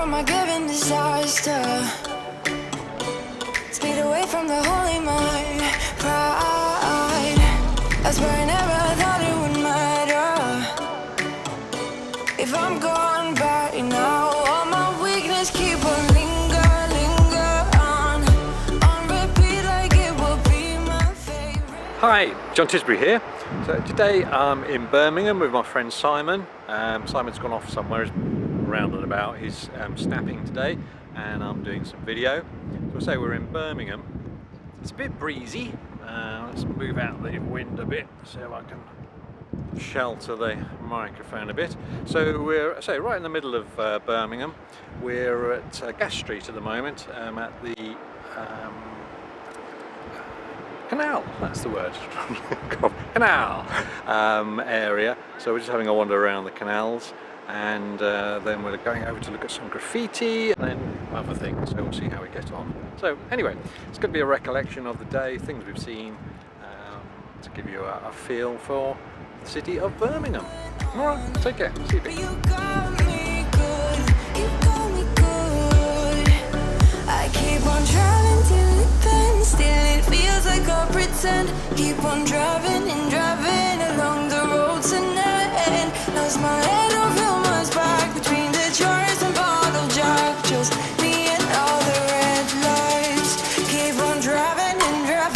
from my given disaster. Speed away from the holy mind. Pride. I swear I never thought it would matter. If I'm gone by now, all my weakness keep on linger on repeat like it will be my favorite. Hi, John Tisbury here. So today I'm in Birmingham with my friend Simon. Simon's gone off somewhere, he's round and about. He's snapping today and I'm doing some video. So I say we're in Birmingham. It's a bit breezy. Let's move out the wind a bit, see if I can shelter the microphone a bit. So we're right in the middle of Birmingham. We're at Gas Street at the moment, at the Canal, that's the word. Canal area. So we're just having a wander around the canals, and then we're going over to look at some graffiti and then other things, so we'll see how we get on. So anyway, it's going to be a recollection of the day, things we've seen, to give you a feel for the city of Birmingham. Alright, take care, see you bit. You got me good, you got me good. I keep on driving till it bends, still it feels like I pretend. Keep on driving and driving along the road to end. Lost my head over my back between the jars and bottle jack. Just me and all the red lights. Keep on driving and driving.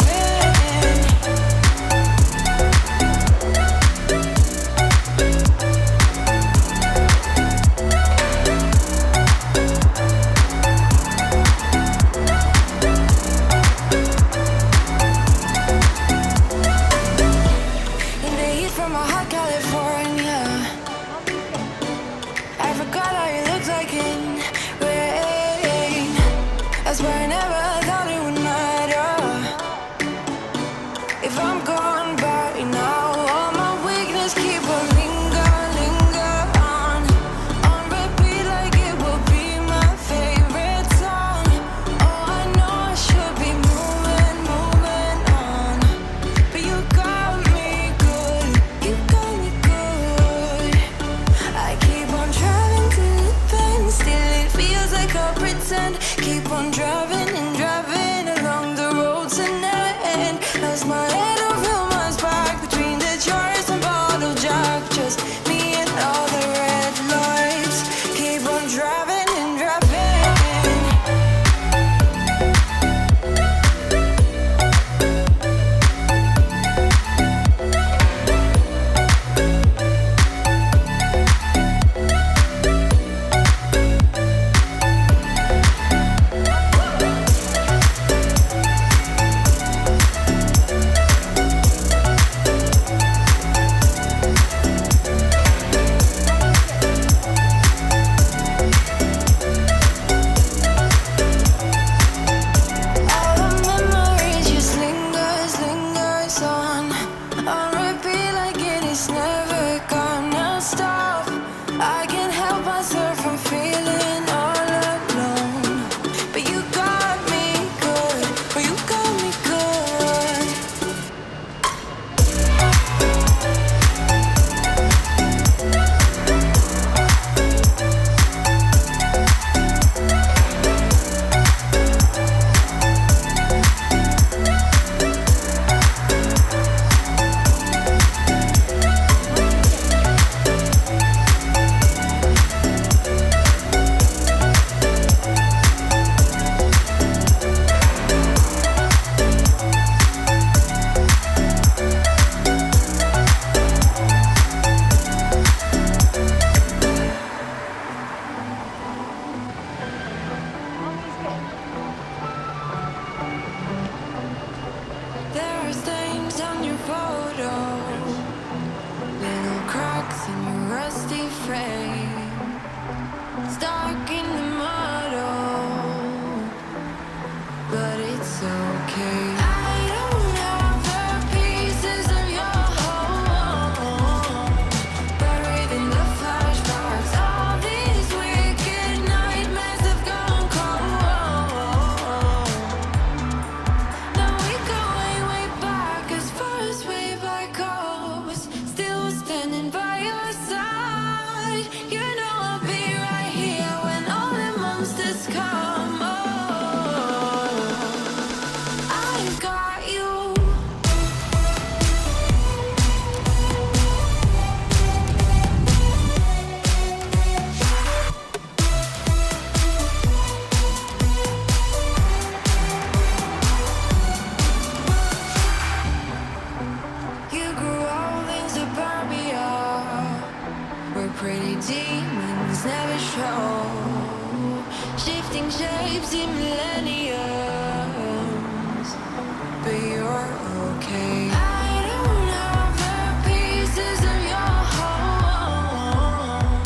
pretty demons never show. Shifting shapes in millenniums, but you're okay. I don't have the pieces of your home,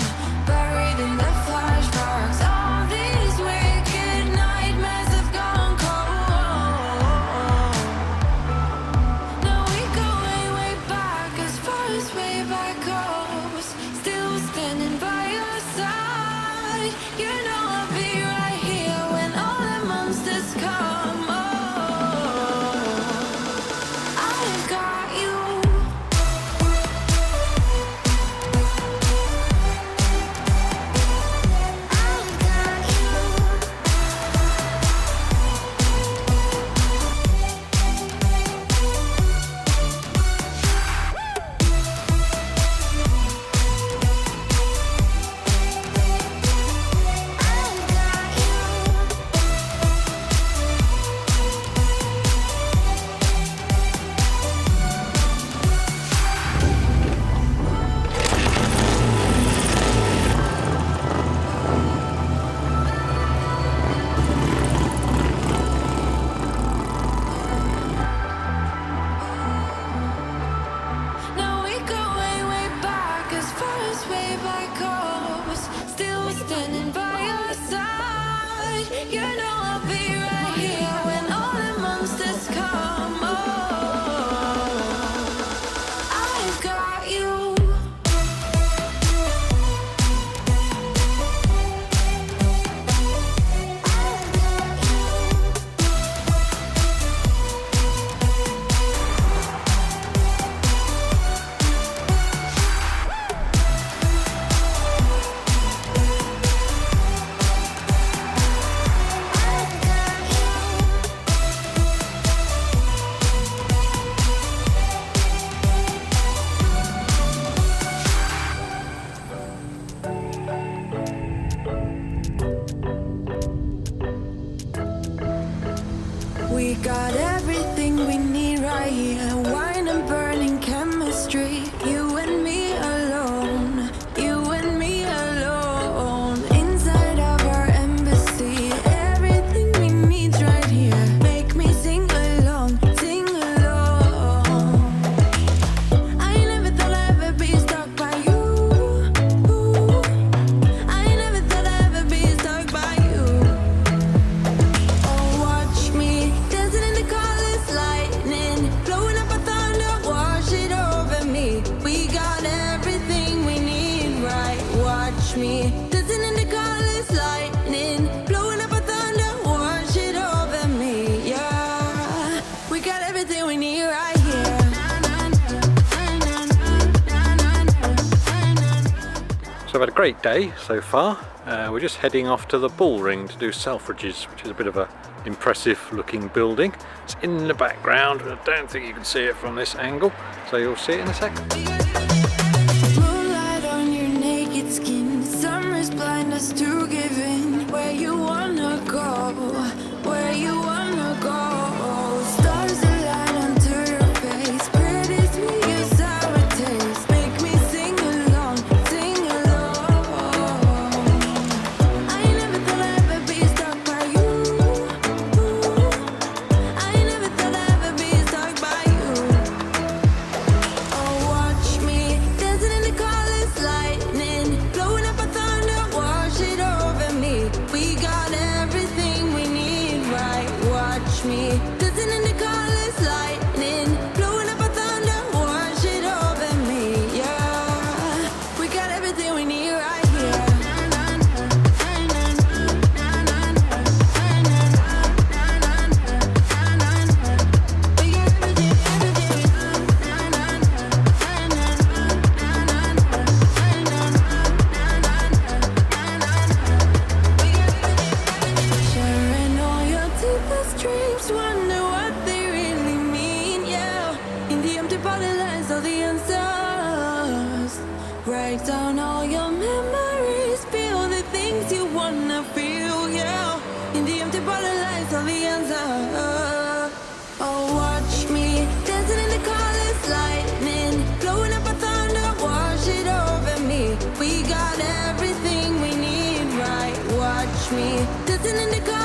buried in the flashbacks. All these wicked nightmares have gone cold. Now we go way, way back, as far as way back goes. Still standing by your side. You know I'll be right here when all the monsters come. Oh, I've got you. I've got you. I've got you. Now we go way, way back, as far as way back goes. Still standing by your side. You know I'll be right here when all the monsters come. Oh, I've got you. I've got you. I've got you. We got everything we need right here. Wine and burning chemistry. You and me alone. You and me alone. Inside of our embassy. Everything we need's right here. Make me sing along. Sing along. I never thought I'd ever be stuck by you. I never thought I'd ever be stuck by you. Oh, watch me dancing in the colors, lightning, blowing up a thunder, wash it over me. We got everything we need, right? Watch me dancing in the colors, lightning, blowing up a thunder, wash it over me. Yeah, we got everything we need right here. So I've had a great day so far. We're just heading off to the Bullring to do Selfridges, which is a bit of a impressive looking building. It's in the background, I don't think you can see it from this angle, so you'll see it in a second. Moonlight on your naked skin, summer's blind us to give in. Where you wanna go, where you wanna go. Stars align onto your face, pretty sweet your sour taste. Make me sing along, sing along. I never thought I'd ever be stuck by you. I never thought I'd ever be stuck by you. Oh, watch me dancing in the colors, lightning, blowing up a thunder, wash it over me. We got everything we need, right? Watch me dancing in the colors, lightning, blowing up a thunder, wash it over me. Yeah, we got everything we need right here. Sharing all your deepest dreams, wonder what they really mean. Yeah, in the empty body lies all the answers. Write down all your memories, feel the things you wanna feel. Yeah, in the empty body lies all the answers. Oh, watch me dancing in the colors, lightning, blowing up a thunder, wash it over me. We me. Dancing in the car.